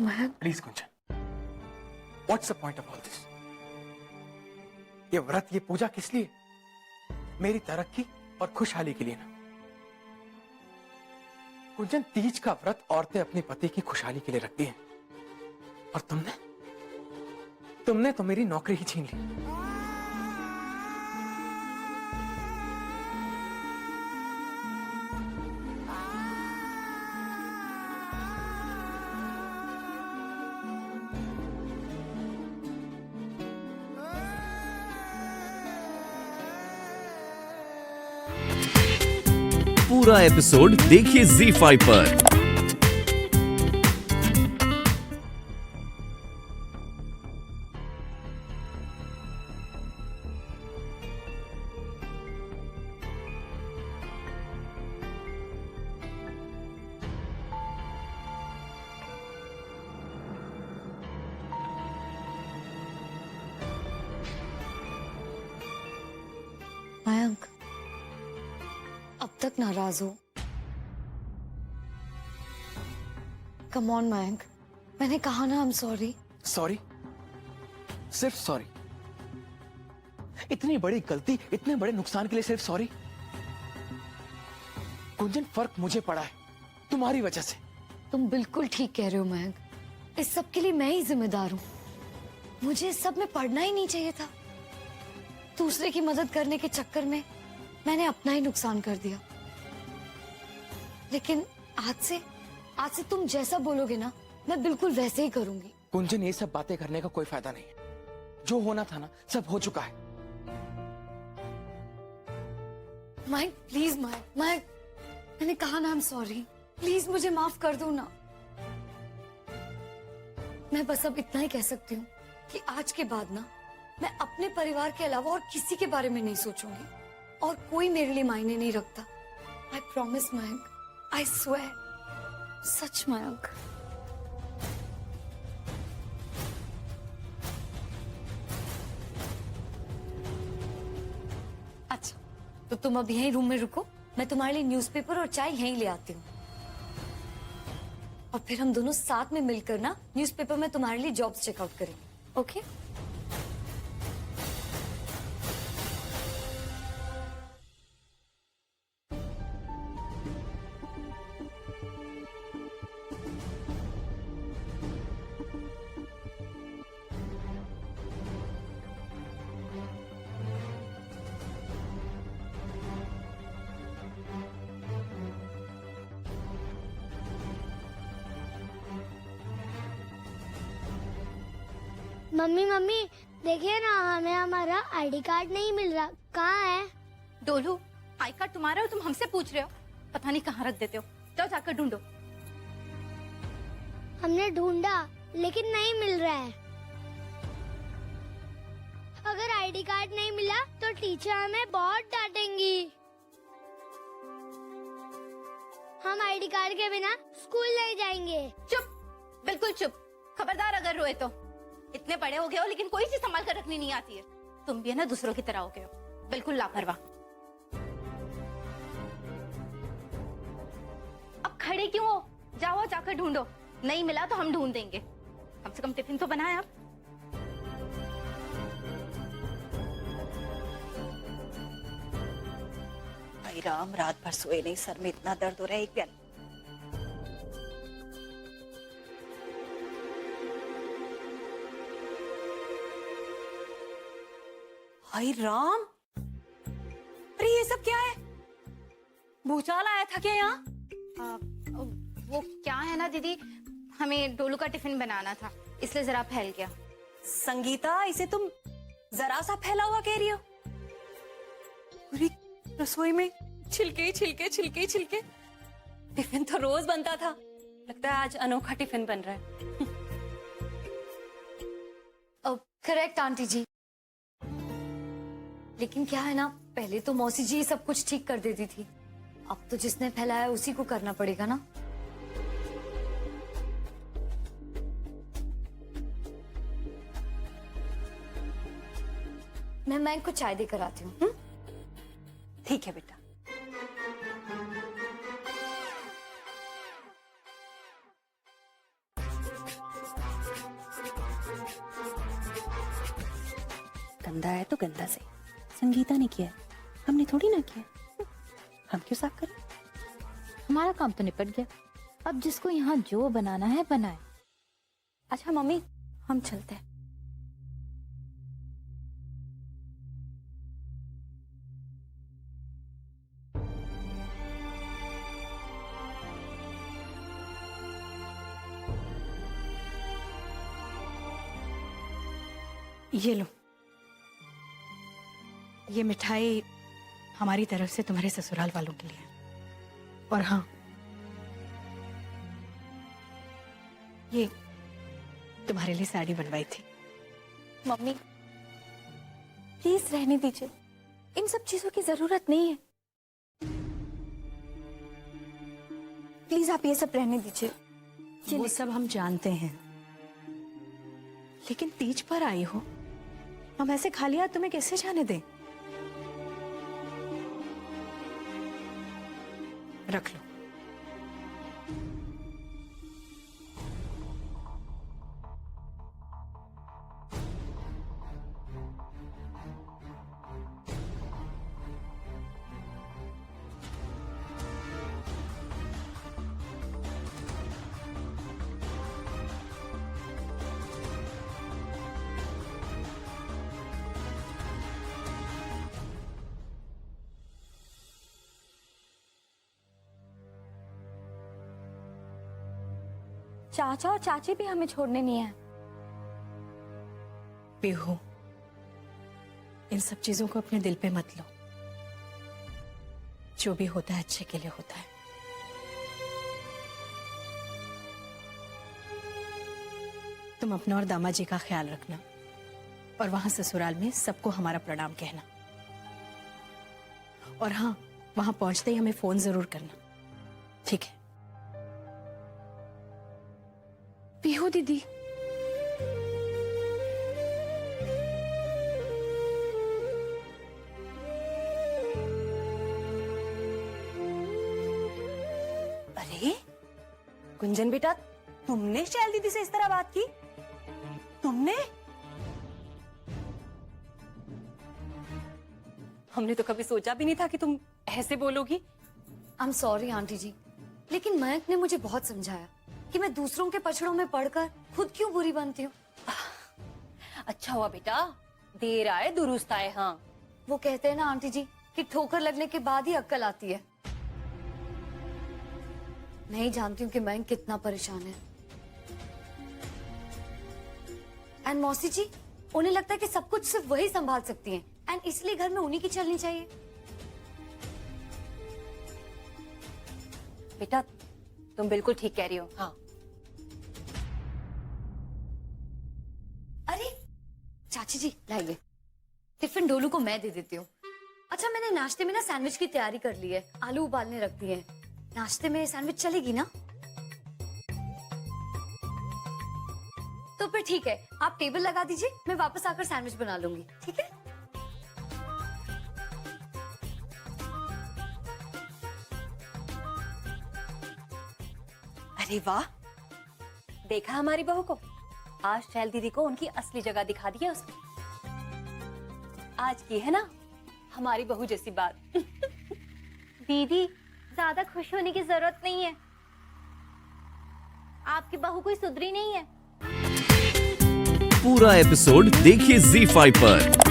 Please कुंचन, what's the point of all this? ये व्रत, ये पूजा किस लिए? मेरी तरक्की और खुशहाली के लिए ना। कुंचन, तीज का व्रत औरतें अपने पति की खुशहाली के लिए रखती हैं, और तुमने तो मेरी नौकरी ही छीन ली। पूरा एपिसोड देखिए ZEE5 पर। मयंक, अब तक नाराज हो? कम ऑन मयंक, मैंने कहा ना, आई एम सॉरी। सॉरी? सिर्फ सॉरी? इतनी बड़ी गलती, इतने बड़े नुकसान के लिए सिर्फ सॉरी? कुंजन, फर्क मुझे पड़ा है तुम्हारी वजह से। तुम बिल्कुल ठीक कह रहे हो मयंक, इस सब के लिए मैं ही जिम्मेदार हूँ। मुझे इस सब में पढ़ना ही नहीं चाहिए था। दूसरे की मदद करने के चक्कर में मैंने अपना ही नुकसान कर दिया। लेकिन आज से तुम जैसा बोलोगे ना, मैं बिल्कुल वैसे ही करूंगी। कुंजन, ये सब बातें करने का कोई फायदा नहीं है। जो होना था ना, सब हो चुका है। मयंक प्लीज, मयंक मैंने कहा ना, आई एम सॉरी। प्लीज मुझे माफ कर दो ना। मैं बस अब इतना ही कह सकती हूँ कि आज के बाद ना, मैं अपने परिवार के अलावा और किसी के बारे में नहीं सोचूंगी, और कोई मेरे लिए मायने नहीं रखता। I promise Mayank, I swear, सच मयंक। अच्छा, तो तुम अब यहीं रूम में रुको, मैं तुम्हारे लिए न्यूज़पेपर और चाय यहीं ले आती हूँ, और फिर हम दोनों साथ में मिलकर ना न्यूज़पेपर में तुम्हारे लिए जॉब्स चेकआउट करेंगे। ओके? मम्मी मम्मी देखिए ना, हमें हमारा आईडी कार्ड नहीं मिल रहा। कहाँ है? डोलू, आई कार्ड तुम्हारा और तुम हमसे पूछ रहे हो? पता नहीं कहाँ रख देते हो। जाओ जाकर ढूंढो। हमने ढूंढा लेकिन नहीं मिल रहा है। अगर आईडी कार्ड नहीं मिला तो टीचर हमें बहुत डांटेंगी। हम आईडी कार्ड के बिना स्कूल नहीं जाएंगे। चुप, बिल्कुल चुप। खबरदार अगर रोए तो। इतने बड़े हो गए हो लेकिन कोई चीज संभाल कर रखनी नहीं आती है। तुम भी है ना दूसरों की तरह हो गए हो, बिल्कुल लापरवाह। अब खड़े क्यों हो? जाओ जाकर ढूंढो। नहीं मिला तो हम ढूंढ देंगे। कम से कम टिफिन तो बनाए आप। भाई राम, रात भर सोए नहीं, सर में इतना दर्द हो रहा है। एक प्याला। भाई राम, अरे ये सब क्या है? भूचाल आया था क्या यहाँ? वो क्या है ना दीदी, हमें डोलू का टिफिन बनाना था, इसलिए जरा फैल गया। संगीता, इसे तुम जरा सा फैला हुआ कह रही हो? पूरी रसोई में छिलके ही छिलके, छिलके ही छिलके। टिफिन तो रोज बनता था, लगता है आज अनोखा टिफिन बन रहा है। करेक्ट आंटी जी। लेकिन क्या है ना, पहले तो मौसी जी सब कुछ ठीक कर देती थी, अब तो जिसने फैलाया उसी को करना पड़ेगा ना। मैं मैंग को चाय देकर आती हूँ। ठीक है बेटा। है तो गंदा से संगीता ने किया है, हमने थोड़ी ना किया। हम क्यों साफ करें? हमारा काम तो निपट गया, अब जिसको यहाँ जो बनाना है बनाए। अच्छा मम्मी, हम चलते हैं। ये लो, ये मिठाई हमारी तरफ से तुम्हारे ससुराल वालों के लिए। और हाँ, ये तुम्हारे लिए साड़ी बनवाई थी। मम्मी प्लीज रहने दीजिए, इन सब चीजों की जरूरत नहीं है। प्लीज आप ये सब रहने दीजिए। वो सब हम जानते हैं, लेकिन तीज पर आई हो, हम ऐसे खाली हाथ तुम्हें कैसे जाने दें? रख लो। चाचा और चाची भी हमें छोड़ने नहीं है। पीहू, इन सब चीजों को अपने दिल पे मत लो। जो भी होता है अच्छे के लिए होता है। तुम अपना और दामाजी जी का ख्याल रखना, और वहां ससुराल में सबको हमारा प्रणाम कहना। और हाँ, वहां पहुंचते ही हमें फोन जरूर करना, ठीक है? पीहू दीदी, अरे गुंजन बेटा, तुमने शैल दीदी से इस तरह बात की? तुमने? हमने तो कभी सोचा भी नहीं था कि तुम ऐसे बोलोगी। आई एम सॉरी आंटी जी, लेकिन मयंक ने मुझे बहुत समझाया कि मैं दूसरों के पछड़ों में पड़कर खुद क्यों बुरी बनती हूँ। अच्छा हुआ बेटा, देर आए दुरुस्त आए। हाँ, वो कहते हैं ना आंटी जी कि ठोकर लगने के बाद ही अक्ल आती है। मैं ही जानती हूँ कि मयंक कितना परेशान है। एंड मौसी जी, उन्हें लगता है कि सब कुछ सिर्फ वही संभाल सकती हैं, एंड इसलिए घर में उन्हीं की चलनी चाहिए। बेटा तुम बिल्कुल ठीक कह रही हो। हाँ, अरे चाची जी लाइए, टिफिन डोलू को मैं दे देती हूँ। अच्छा, मैंने नाश्ते में ना सैंडविच की तैयारी कर ली है, आलू उबालने रख दिए हैं। नाश्ते में सैंडविच चलेगी ना? तो फिर ठीक है, आप टेबल लगा दीजिए, मैं वापस आकर सैंडविच बना लूंगी, ठीक है? अरे वाह, देखा हमारी बहू को? आज शैल दीदी को उनकी असली जगह दिखा दी है उसने। आज की है ना हमारी बहू जैसी बात। दीदी ज्यादा खुश होने की जरूरत नहीं है, आपकी बहू कोई सुधरी नहीं है। पूरा एपिसोड देखिए ZEE5 पर।